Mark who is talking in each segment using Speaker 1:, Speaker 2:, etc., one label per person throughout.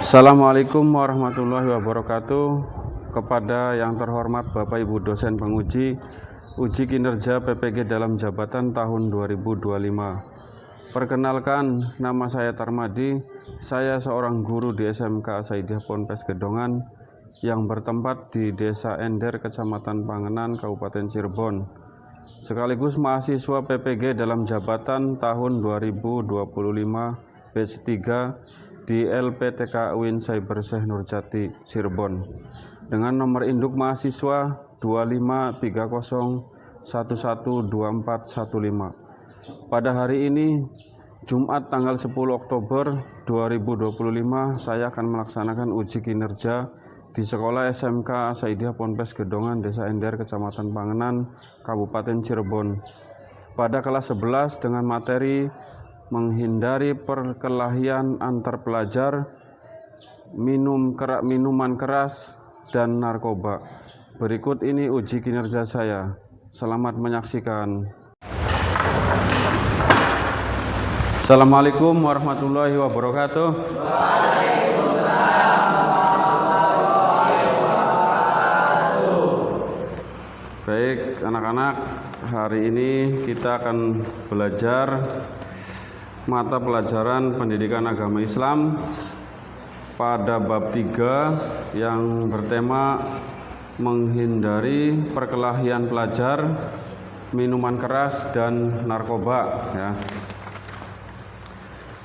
Speaker 1: Assalamualaikum warahmatullahi wabarakatuh. Kepada yang terhormat Bapak Ibu dosen penguji uji kinerja PPG dalam jabatan tahun 2025. Perkenalkan, nama saya Tarmadi. Saya seorang guru di SMK Saidiyah Ponpes Gedongan yang bertempat di Desa Ender, Kecamatan Pangenan, Kabupaten Cirebon. Sekaligus mahasiswa PPG dalam jabatan tahun 2025 batch 3 di LPTK UIN Cyber Syekh Nurjati, Cirebon, dengan nomor induk mahasiswa 2530112415. Pada hari ini, Jumat tanggal 10 Oktober 2025, saya akan melaksanakan uji kinerja di Sekolah SMK Saidiyah Ponpes Gedongan, Desa Ender, Kecamatan Pangenan, Kabupaten Cirebon, pada kelas 11 dengan materi menghindari perkelahian antar pelajar, minuman keras, dan narkoba. Berikut ini uji kinerja saya. Selamat menyaksikan. Assalamualaikum warahmatullahi wabarakatuh.
Speaker 2: Waalaikumsalam warahmatullahi wabarakatuh.
Speaker 1: Baik, anak-anak, hari ini kita akan belajar mata pelajaran pendidikan agama Islam pada bab 3 yang bertema menghindari perkelahian pelajar, minuman keras, dan narkoba, ya.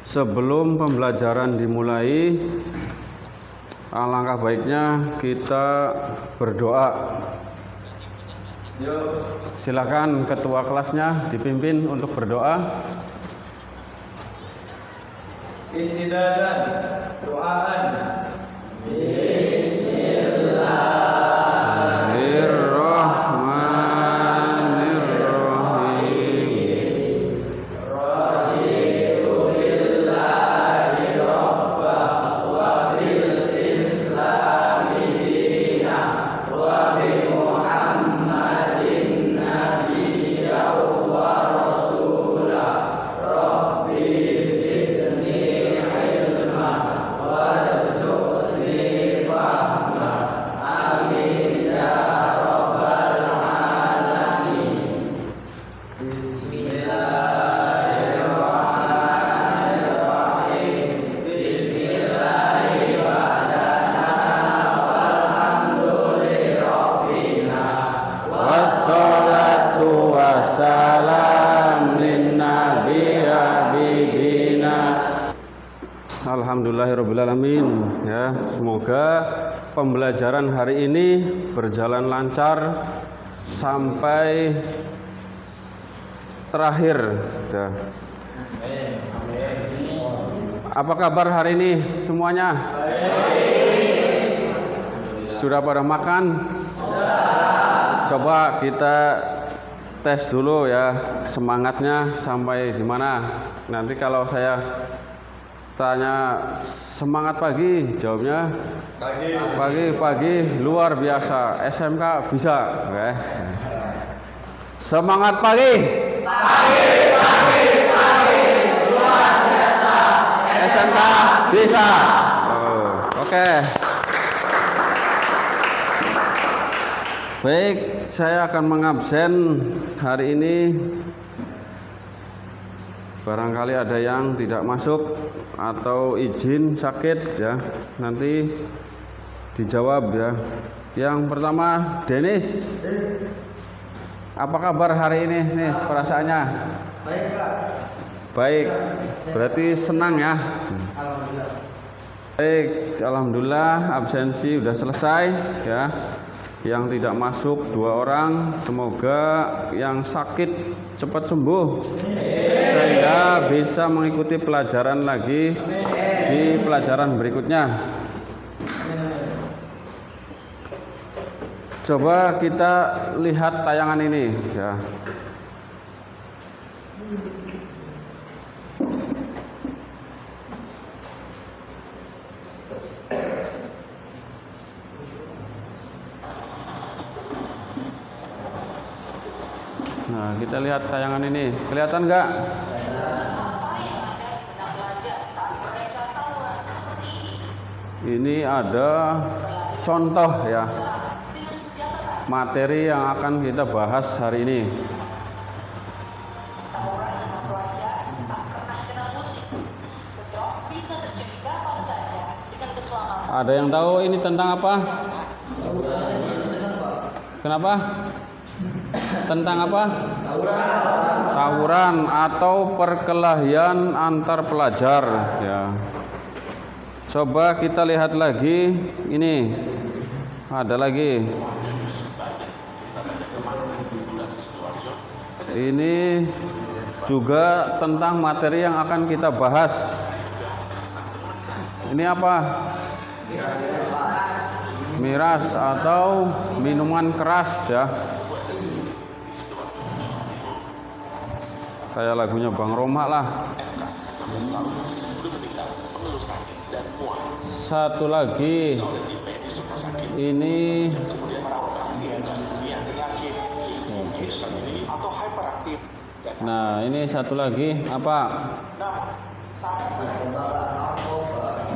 Speaker 1: Sebelum pembelajaran dimulai, alangkah baiknya kita berdoa. Silakan ketua kelasnya dipimpin untuk berdoa.
Speaker 2: Istidadan, doaan.
Speaker 1: Bismillahirrahmanirrahim.
Speaker 2: Raditu billahi rabbah wa bil islami dinah wa bi Muhammadin nabiyya wa rasulah. Rabbi zidni ilma warzuqni fahma. Amin ya rabbal alamin. Bismillahirrahmanirrahim. Bismillahi badana walhamdulillahi
Speaker 1: Wassalatu wassalam linnabi habibina. Alhamdulillahirrahmanirrahim, ya. Semoga pembelajaran hari ini berjalan lancar sampai terakhir, ya. Apa kabar hari ini semuanya? Sudah pada makan? Coba kita tes dulu, ya, semangatnya sampai di mana. Nanti kalau saya tanya semangat pagi, jawabnya pagi luar biasa, SMK bisa, oke. Semangat pagi
Speaker 2: luar biasa.
Speaker 1: SMK bisa. Oke. Baik, saya akan mengabsen hari ini. Barangkali ada yang tidak masuk atau izin sakit, ya. Nanti dijawab, ya. Yang pertama, Denis. Apa kabar hari ini, Nis? Perasaannya?
Speaker 2: Baik, Pak.
Speaker 1: Baik. Berarti senang, ya.
Speaker 2: Alhamdulillah.
Speaker 1: Baik, alhamdulillah absensi sudah selesai, ya. Yang tidak masuk 2 orang, semoga yang sakit cepat sembuh sehingga bisa mengikuti pelajaran lagi di pelajaran berikutnya. Coba kita lihat tayangan ini, ya. Nah, kita lihat tayangan ini. Kelihatan nggak? Ini ada contoh ya materi yang akan kita bahas hari ini. Ada yang tahu ini tentang apa? Kenapa? Tentang apa? Tawuran atau perkelahian antar pelajar ya. Coba kita lihat lagi, ini ada lagi. Ini juga tentang materi yang akan kita bahas. Ini apa? Miras atau minuman keras ya. Kayak lagunya Bang Roma lah. Satu lagi, ini nah ini satu lagi apa?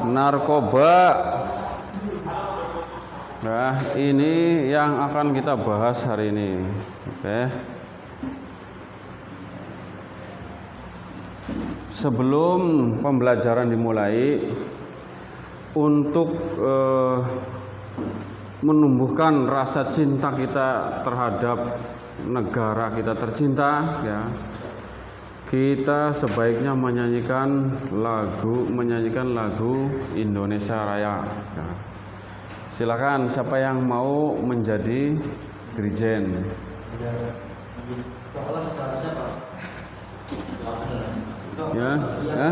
Speaker 1: Narkoba. Nah ini yang akan kita bahas hari ini. Oke. Sebelum pembelajaran dimulai, untuk menumbuhkan rasa cinta kita terhadap negara kita tercinta ya, kita sebaiknya menyanyikan lagu Indonesia Raya ya. Silakan siapa yang mau menjadi dirijen ya, ya.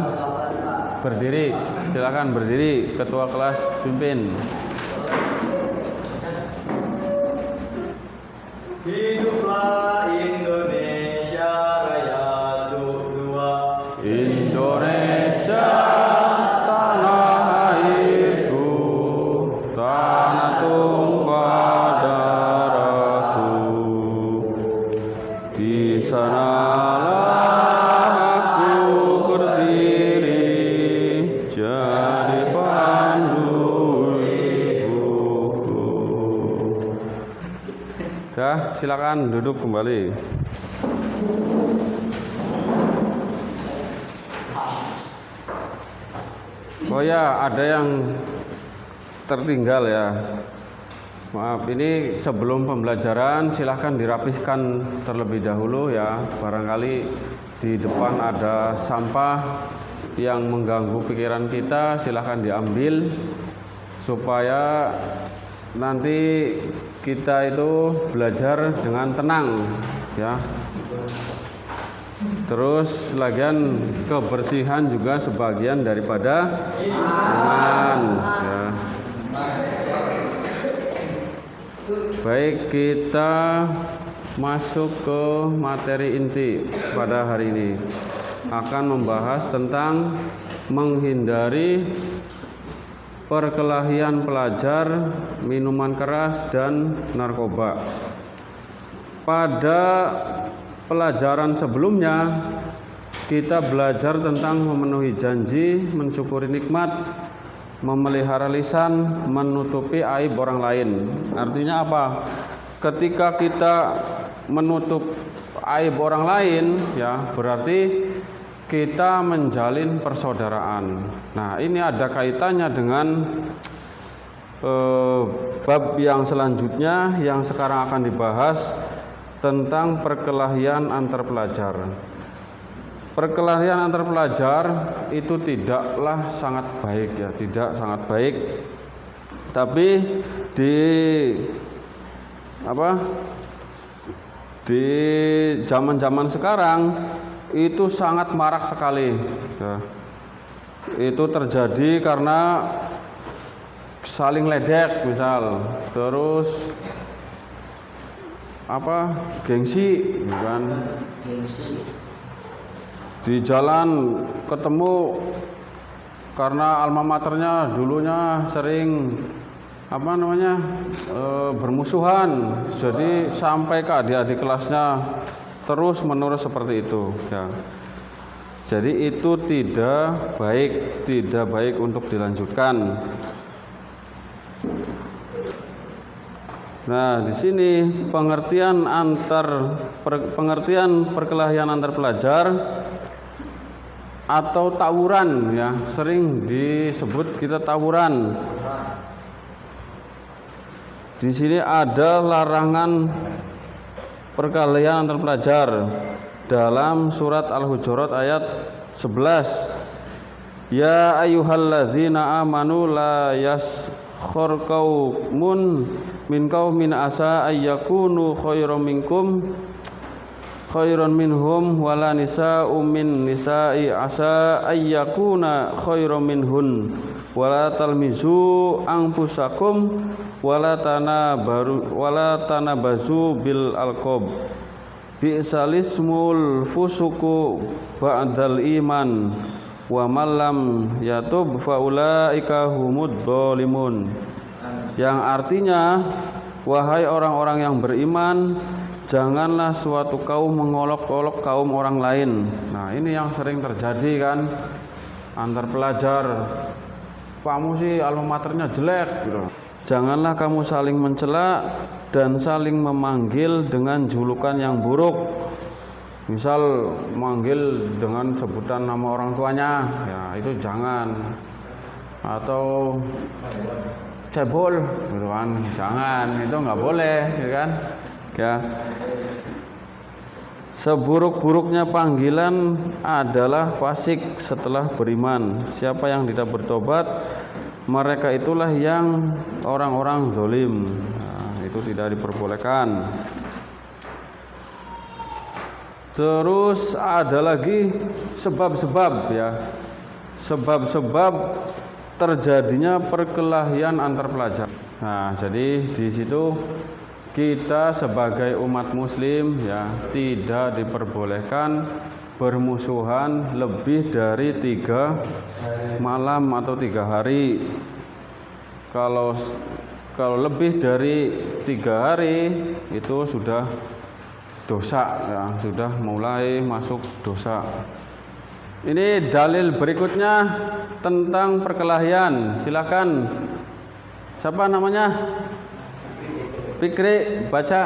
Speaker 1: Berdiri, silakan berdiri, ketua kelas pimpin.
Speaker 2: Hiduplah Indonesia Raya dua.
Speaker 1: Indonesia tanah airku, tanah tumpah darahku, di sanalah aku berdiri jadi pandu ibuku. Dah, silakan duduk kembali. Oh ya, ada yang tertinggal ya. Maaf, ini sebelum pembelajaran silahkan dirapihkan terlebih dahulu ya. Barangkali di depan ada sampah yang mengganggu pikiran kita, silahkan diambil supaya nanti kita itu belajar dengan tenang ya. Terus lagian kebersihan juga sebagian daripada iman ya. Baik, kita masuk ke materi inti pada hari ini. Akan membahas tentang menghindari perkelahian pelajar, minuman keras dan narkoba. Pada pelajaran sebelumnya kita belajar tentang memenuhi janji, mensyukuri nikmat, memelihara lisan, menutupi aib orang lain. Artinya apa? Ketika kita menutup aib orang lain ya, berarti kita menjalin persaudaraan. Nah, ini ada kaitannya dengan bab yang selanjutnya yang sekarang akan dibahas tentang perkelahian antar pelajar. Perkelahian antar pelajar itu tidaklah sangat baik ya, tidak sangat baik. Tapi di zaman-zaman sekarang itu sangat marak sekali ya. Itu terjadi karena saling ledek misal, terus gengsi kan, di jalan ketemu karena alma maternya dulunya sering bermusuhan, jadi sampai ke adik-adik kelasnya terus menerus seperti itu ya. Jadi itu tidak baik untuk dilanjutkan. Nah, di sini pengertian perkelahian antar pelajar atau tawuran ya, sering disebut kita tawuran. Di sini ada larangan perkelahian antar pelajar dalam surat Al-Hujurat ayat 11. Ya ayyuhalladzina amanu la yaskhur qaumun min qaumin asa ayyakunu khairan minhum wala nisa'u min nisa'i asa ayyakuna khairan minhun wala talmizu anfusakum wala tanabazu bil alqab bi'sal ismul fusuku ba'dal iman wa malam yatub faulaika humud dhalimun, yang artinya wahai orang-orang yang beriman, janganlah suatu kaum mengolok-olok kaum orang lain. Nah, ini yang sering terjadi kan antar pelajar. Kamu sih alma maternya jelek gitu. Janganlah kamu saling mencela dan saling memanggil dengan julukan yang buruk. Misal manggil dengan sebutan nama orang tuanya, ya itu jangan. Atau cebol, gitu kan, jangan, itu nggak boleh, gitu kan? Ya. Seburuk-buruknya panggilan adalah fasik setelah beriman. Siapa yang tidak bertobat, mereka itulah yang orang-orang zalim. Nah, itu tidak diperbolehkan. Terus ada lagi sebab-sebab ya. Sebab-sebab terjadinya perkelahian antar pelajar. Nah, jadi di situ kita sebagai umat muslim ya tidak diperbolehkan bermusuhan lebih dari 3 malam atau 3 hari. Kalau lebih dari 3 hari itu sudah dosa ya, sudah mulai masuk dosa. Ini dalil berikutnya tentang perkelahian. Silakan. Siapa namanya? Fikri, baca.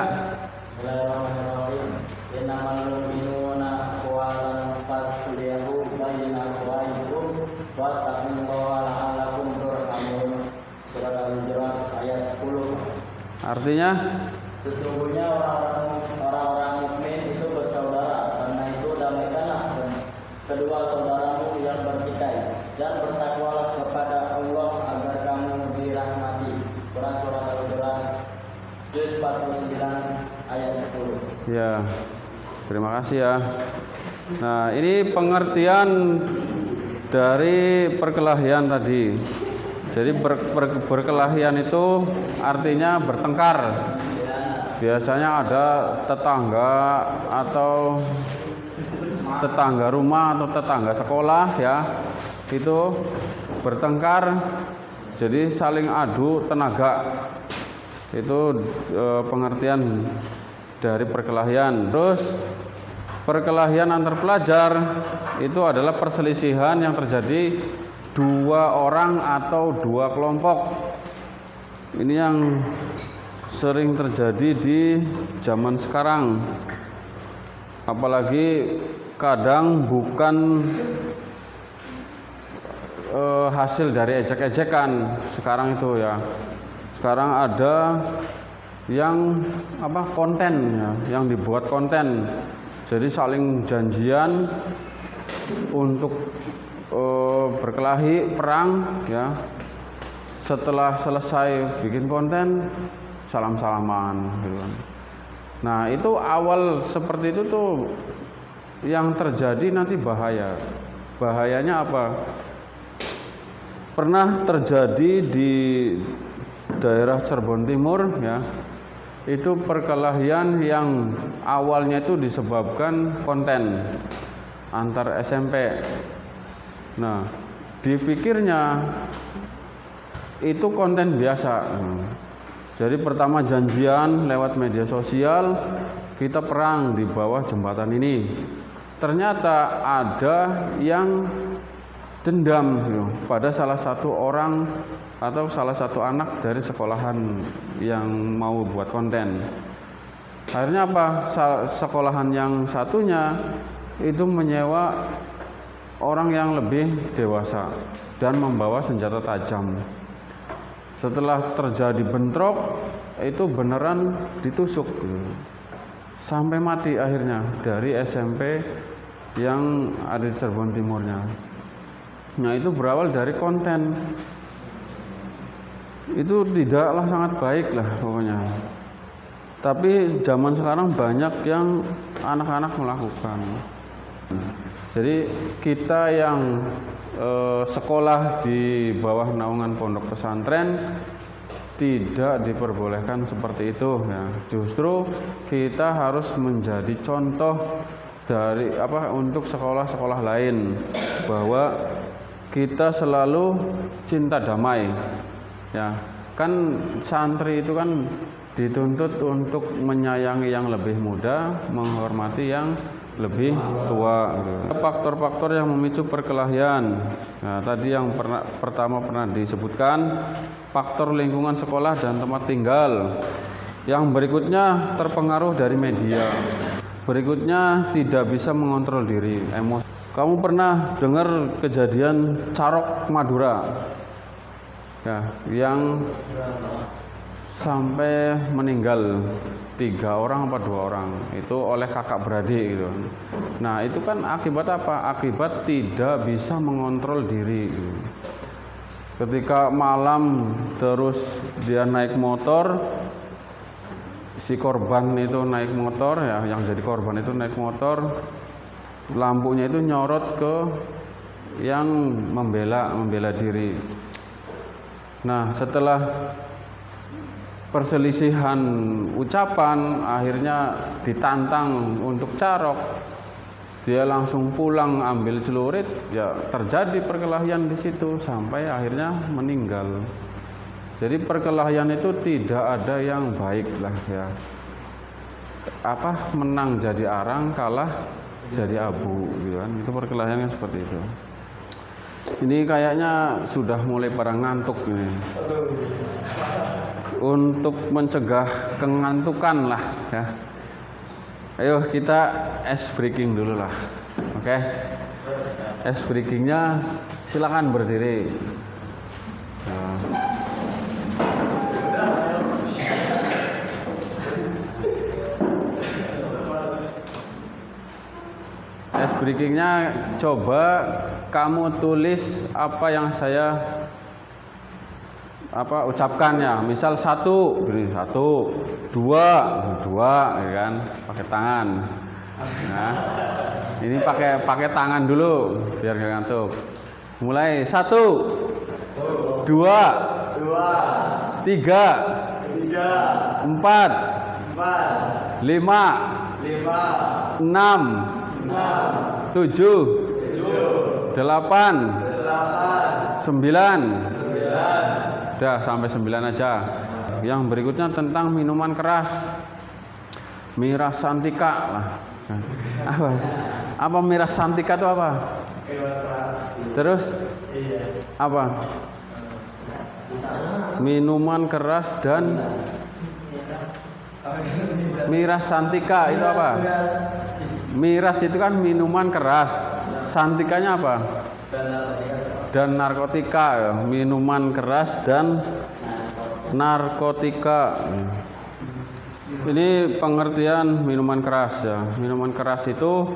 Speaker 1: Artinya
Speaker 2: sesungguhnya orang-orang mukmin itu bersaudara, karena itu damaikanlah kedua saudaramu yang bertikai dan bertakwalah kepada Allah agar kamu dirahmati. Quran surah Al-Hujurat juz 49 ayat 10.
Speaker 1: Ya. Terima kasih ya. Nah, ini pengertian dari perkelahian tadi. Jadi berkelahian itu artinya bertengkar. Biasanya ada tetangga atau tetangga rumah atau tetangga sekolah ya, itu bertengkar, jadi saling adu tenaga. Itu pengertian dari perkelahian. Terus perkelahian antar pelajar itu adalah perselisihan yang terjadi 2 orang atau 2 kelompok. Ini yang sering terjadi di zaman sekarang. Apalagi kadang bukan hasil dari ejek-ejekan sekarang itu ya. Sekarang ada yang konten ya, yang dibuat konten. Jadi saling janjian untuk berkelahi perang ya. Setelah selesai bikin konten salam-salaman gitu kan. Nah, itu awal seperti itu tuh yang terjadi nanti bahaya. Bahayanya apa? Pernah terjadi di daerah Cirebon Timur ya. Itu perkelahian yang awalnya itu disebabkan konten antar SMP. Nah, dipikirnya itu konten biasa. Jadi pertama janjian lewat media sosial, kita perang di bawah jembatan ini. Ternyata ada yang dendam gitu, pada salah satu orang atau salah satu anak dari sekolahan yang mau buat konten. Akhirnya apa? Sekolahan yang satunya itu menyewa orang yang lebih dewasa dan membawa senjata tajam. Setelah terjadi bentrok, itu beneran ditusuk sampai mati akhirnya dari SMP yang ada di Cirebon Timurnya. Nah, itu berawal dari konten. Itu tidaklah sangat baik lah pokoknya. Tapi zaman sekarang banyak yang anak-anak melakukan. Jadi kita yang sekolah di bawah naungan pondok pesantren tidak diperbolehkan seperti itu ya. Justru kita harus menjadi contoh dari untuk sekolah-sekolah lain, bahwa kita selalu cinta damai ya. Kan santri itu kan dituntut untuk menyayangi yang lebih muda, menghormati yang lebih tua. Faktor-faktor yang memicu perkelahian. Nah, tadi yang pertama pernah disebutkan faktor lingkungan sekolah dan tempat tinggal. Yang berikutnya terpengaruh dari media. Berikutnya tidak bisa mengontrol diri, emosi. Kamu pernah dengar kejadian Carok Madura? Ya, yang sampai meninggal 3 orang apa 2 orang itu oleh kakak beradik gitu. Nah, itu kan akibat apa? Akibat tidak bisa mengontrol diri gitu. Ketika malam terus dia naik motor, si korban itu naik motor ya, yang jadi korban itu naik motor, lampunya itu nyorot ke yang membela diri. Nah, setelah perselisihan ucapan, akhirnya ditantang untuk Carok, dia langsung pulang ambil celurit, ya terjadi perkelahian di situ sampai akhirnya meninggal. Jadi perkelahian itu tidak ada yang baik lah ya. Menang jadi arang, kalah jadi abu gitu kan. Itu perkelahiannya seperti itu. Ini kayaknya sudah mulai pada ngantuk nih. Untuk mencegah kengantukan lah ya. Ayo kita ice breaking dulu lah. Oke. Ice breakingnya silakan berdiri. Nah. Ice breakingnya coba kamu tulis apa yang saya ucapkan ya. Misal 1, 2, ya kan, pakai tangan. Nah, ini pakai tangan dulu biar gak ngantuk. Mulai 1, 2, 3, 4, 5, 6, 7, 8, 9. Udah sampai 9 aja. Yang berikutnya tentang minuman keras. Miras Santika lah. Apa miras Santika itu apa? Terus apa? Minuman keras dan miras Santika itu apa? Miras itu kan minuman keras. Santikanya apa? Dan narkotika ya. Minuman keras dan narkotika. Ini pengertian minuman keras ya. Minuman keras itu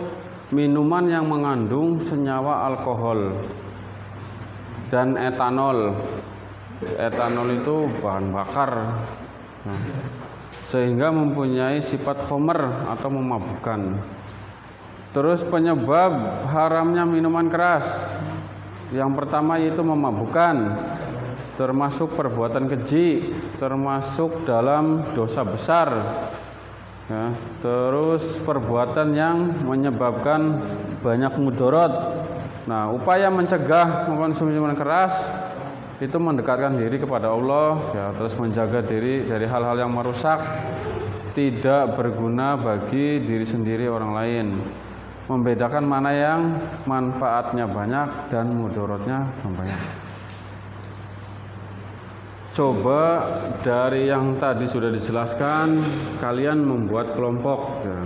Speaker 1: minuman yang mengandung senyawa alkohol dan etanol. Etanol itu bahan bakar. Nah, sehingga mempunyai sifat homer atau memabukkan. Terus penyebab haramnya minuman keras. Yang pertama yaitu memabukkan, termasuk perbuatan keji, termasuk dalam dosa besar. Ya, terus perbuatan yang menyebabkan banyak mudarat. Nah, upaya mencegah mengkonsumsi minuman keras itu mendekatkan diri kepada Allah, ya, terus menjaga diri dari hal-hal yang merusak, tidak berguna bagi diri sendiri orang lain. membedakan mana yang manfaatnya banyak dan mudaratnya banyak. Coba dari yang tadi sudah dijelaskan, kalian membuat kelompok ya.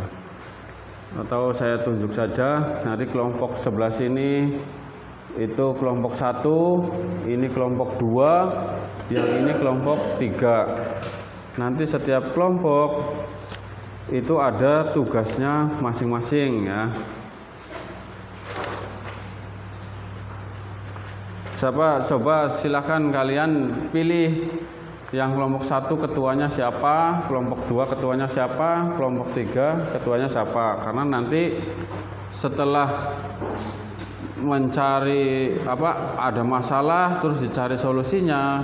Speaker 1: Atau saya tunjuk saja, nanti kelompok sebelah sini itu kelompok 1, ini kelompok 2, yang ini kelompok 3. Nanti setiap kelompok itu ada tugasnya masing-masing ya. Coba silakan kalian pilih yang kelompok 1 ketuanya siapa, kelompok 2 ketuanya siapa, kelompok 3 ketuanya siapa. Karena nanti setelah mencari ada masalah terus dicari solusinya,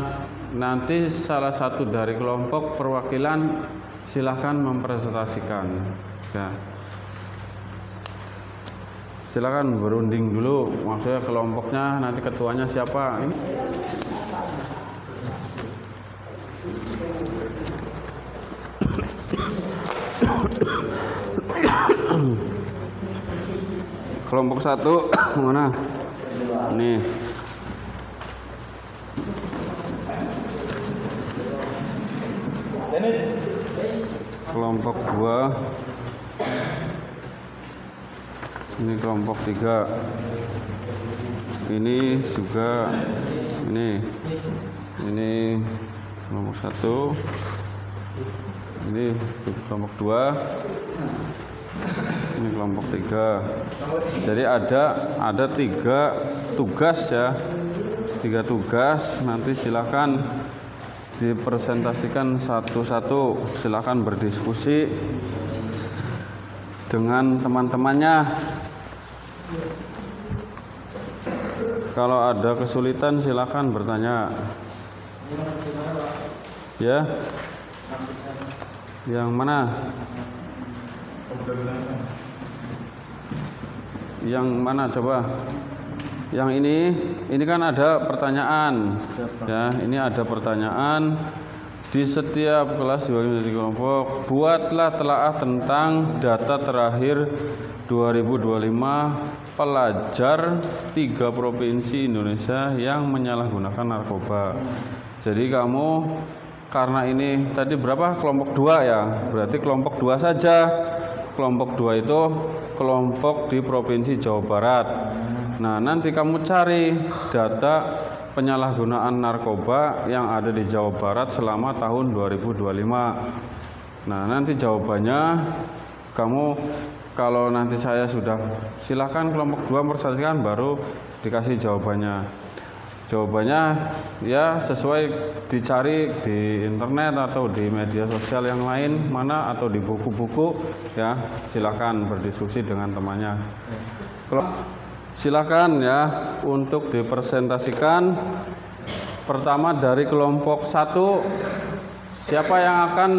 Speaker 1: nanti salah satu dari kelompok perwakilan silakan mempresentasikan ya. Silakan berunding dulu, maksudnya kelompoknya nanti ketuanya siapa. Ini kelompok 1 mana? Nih. Kelompok 2. Ini kelompok 3. Ini juga ini kelompok 1. Ini kelompok 2. Ini kelompok 3. Jadi ada 3 tugas ya. 3 tugas, nanti silakan dipresentasikan satu-satu. Silakan berdiskusi dengan teman-temannya. Kalau ada kesulitan silakan bertanya. Ya. Yang mana? Yang mana coba? Yang ini kan ada pertanyaan. Ya, ini ada pertanyaan. Di setiap kelas dibagi menjadi kelompok, buatlah telaah tentang data terakhir 2025 pelajar 3 provinsi Indonesia yang menyalahgunakan narkoba. Jadi kamu, karena ini tadi berapa? Kelompok 2 ya, berarti kelompok 2 saja. Kelompok 2 itu kelompok di Provinsi Jawa Barat. Nah, nanti kamu cari data penyalahgunaan narkoba yang ada di Jawa Barat selama tahun 2025. Nah, nanti jawabannya kamu, kalau nanti saya sudah, silakan kelompok 2 mempresentasikan, baru dikasih jawabannya. Jawabannya ya sesuai dicari di internet atau di media sosial yang lain mana, atau di buku-buku ya. Silakan berdiskusi dengan temannya. Silakan ya untuk dipresentasikan. Pertama dari kelompok 1, siapa yang akan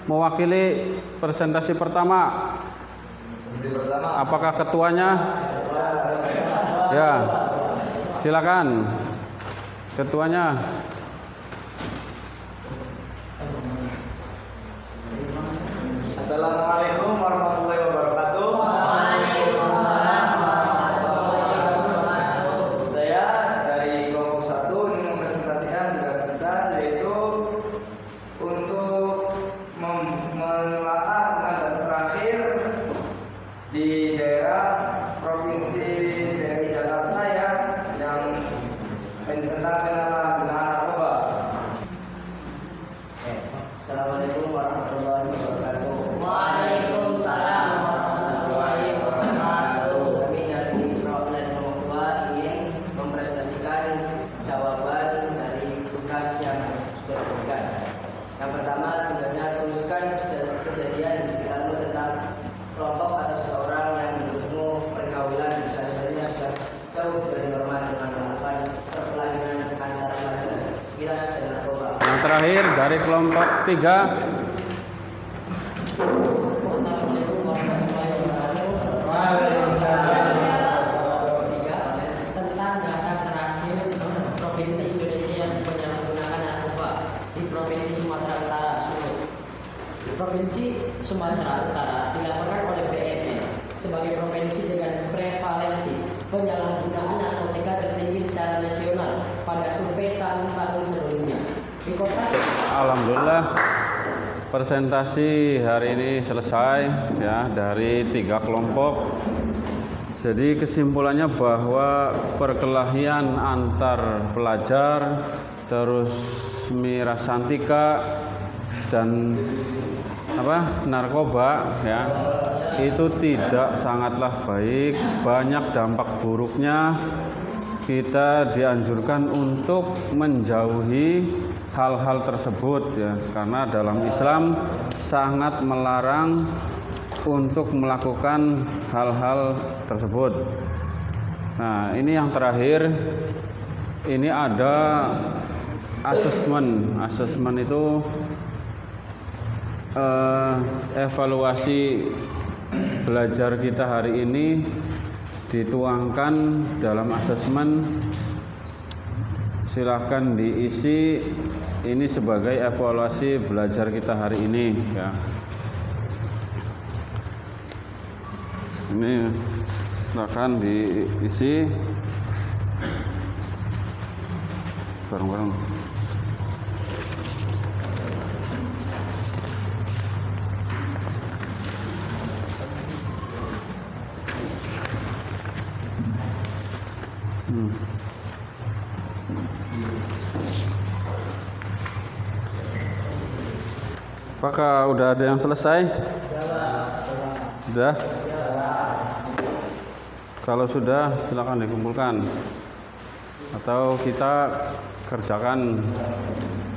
Speaker 1: mewakili presentasi pertama? Apakah ketuanya? Ya, silakan ketuanya.
Speaker 3: Assalamualaikum warahmatullahi wabarakatuh.
Speaker 4: Waalaikumsalam warahmatullahi wabarakatuh.
Speaker 3: Saya dari kelompok 1 ingin mempresentasikan tugas kita, yaitu untuk menelaah tanda terakhir di daerah Provinsi DKI Jakarta ya, yang tentang penyalahgunaan narkoba.
Speaker 2: Assalamualaikum warahmatullahi wabarakatuh.
Speaker 4: Waalaikumsalam warahmatullahi wabarakatuh.
Speaker 2: Kami dari perwakilan kelompok 2 ingin mempresentasikan jawaban dari tugas yang sudah diberikan. Yang pertama, tugasnya tuliskan kejadian di sekitarmu tentang kelompok atau seseorang yang menurutmu pergaulan misalnya sudah jauh dari norma dengan melakukan perkelahian antara pelajar, miras dan narkoba.
Speaker 1: Yang terakhir dari kelompok 3.
Speaker 2: Assalamualaikum warahmatullahi wabarakatuh. Tiga, tentang data terakhir provinsi Indonesia yang menyalahgunakan narkoba di Provinsi Sumatera Utara, Sumut. Provinsi Sumatera Utara dilaporkan oleh BNN
Speaker 5: sebagai provinsi dengan prevalensi penyalahgunaan narkotika tertinggi secara nasional pada survei tahun-tahun sebelumnya. Di kota
Speaker 1: Alhamdulillah, presentasi hari ini selesai ya dari 3 kelompok. Jadi kesimpulannya bahwa perkelahian antar pelajar, terus miras santika dan narkoba ya, itu tidak sangatlah baik, banyak dampak buruknya. Kita dianjurkan untuk menjauhi hal-hal tersebut ya, karena dalam Islam sangat melarang untuk melakukan hal-hal tersebut. Nah, ini yang terakhir, ini ada asesmen. Asesmen itu evaluasi belajar kita hari ini dituangkan dalam asesmen. Silahkan diisi ini sebagai evaluasi belajar kita hari ini ya. Ini silahkan diisi bareng-bareng. Apakah udah ada yang selesai? Sudah? Kalau sudah, silakan dikumpulkan. Atau kita kerjakan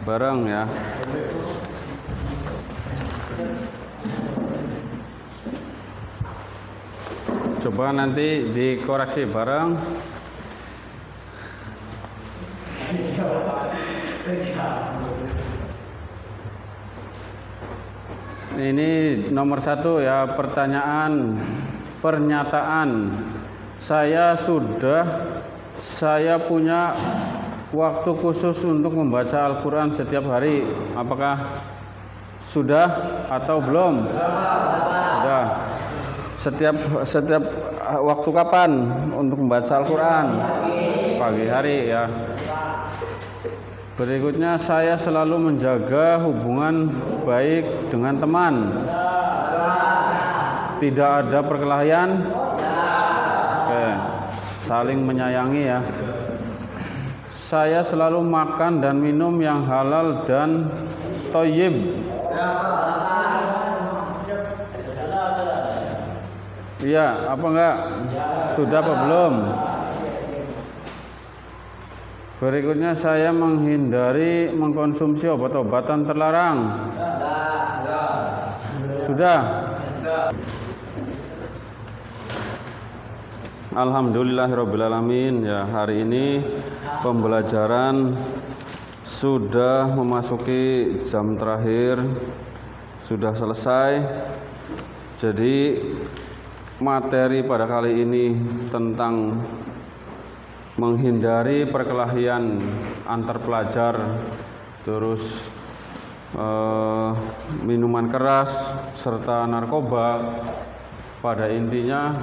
Speaker 1: bareng ya. Coba nanti dikoreksi bareng. Ini nomor 1 ya, pernyataan. Saya punya waktu khusus untuk membaca Al-Quran setiap hari. Apakah sudah atau belum? Sudah. Setiap waktu kapan untuk membaca Al-Quran? Pagi hari ya. Berikutnya, saya selalu menjaga hubungan baik dengan teman. Tidak ada perkelahian. Oke. Saling menyayangi ya. Saya selalu makan dan minum yang halal dan thayyib. Iya, apa enggak? Sudah apa belum? Berikutnya, saya menghindari mengkonsumsi obat-obatan terlarang. Sudah. Alhamdulillahirrabbilalamin ya, hari ini pembelajaran sudah memasuki jam terakhir, sudah selesai. Jadi materi pada kali ini tentang menghindari perkelahian antar pelajar, terus minuman keras serta narkoba, pada intinya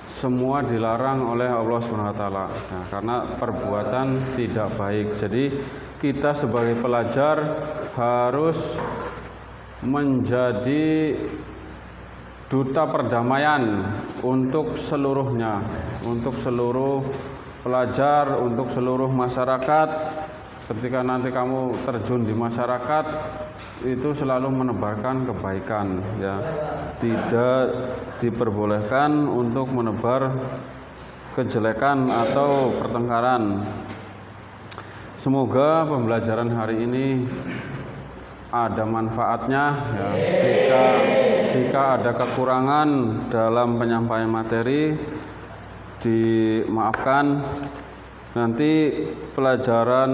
Speaker 1: semua dilarang oleh Allah SWT. Nah, karena perbuatan tidak baik. Jadi kita sebagai pelajar harus menjadi duta perdamaian untuk seluruhnya, untuk seluruh pelajar, untuk seluruh masyarakat. Ketika nanti kamu terjun di masyarakat, itu selalu menebarkan kebaikan ya. Tidak diperbolehkan untuk menebar kejelekan atau pertengkaran. Semoga pembelajaran hari ini ada manfaatnya ya. Jika ada kekurangan dalam penyampaian materi, dimaafkan. Nanti pelajaran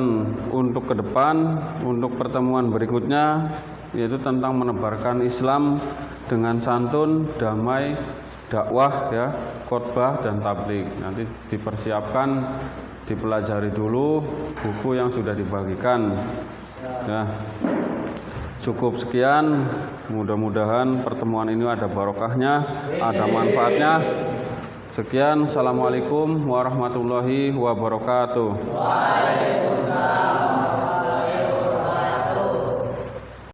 Speaker 1: untuk ke depan, untuk pertemuan berikutnya, yaitu tentang menebarkan Islam dengan santun, damai, dakwah ya, khotbah dan tabligh. Nanti dipersiapkan, dipelajari dulu buku yang sudah dibagikan ya. Cukup sekian, mudah-mudahan pertemuan ini ada barokahnya, ada manfaatnya. Sekian, assalamualaikum warahmatullahi wabarakatuh.
Speaker 4: Waalaikumsalam.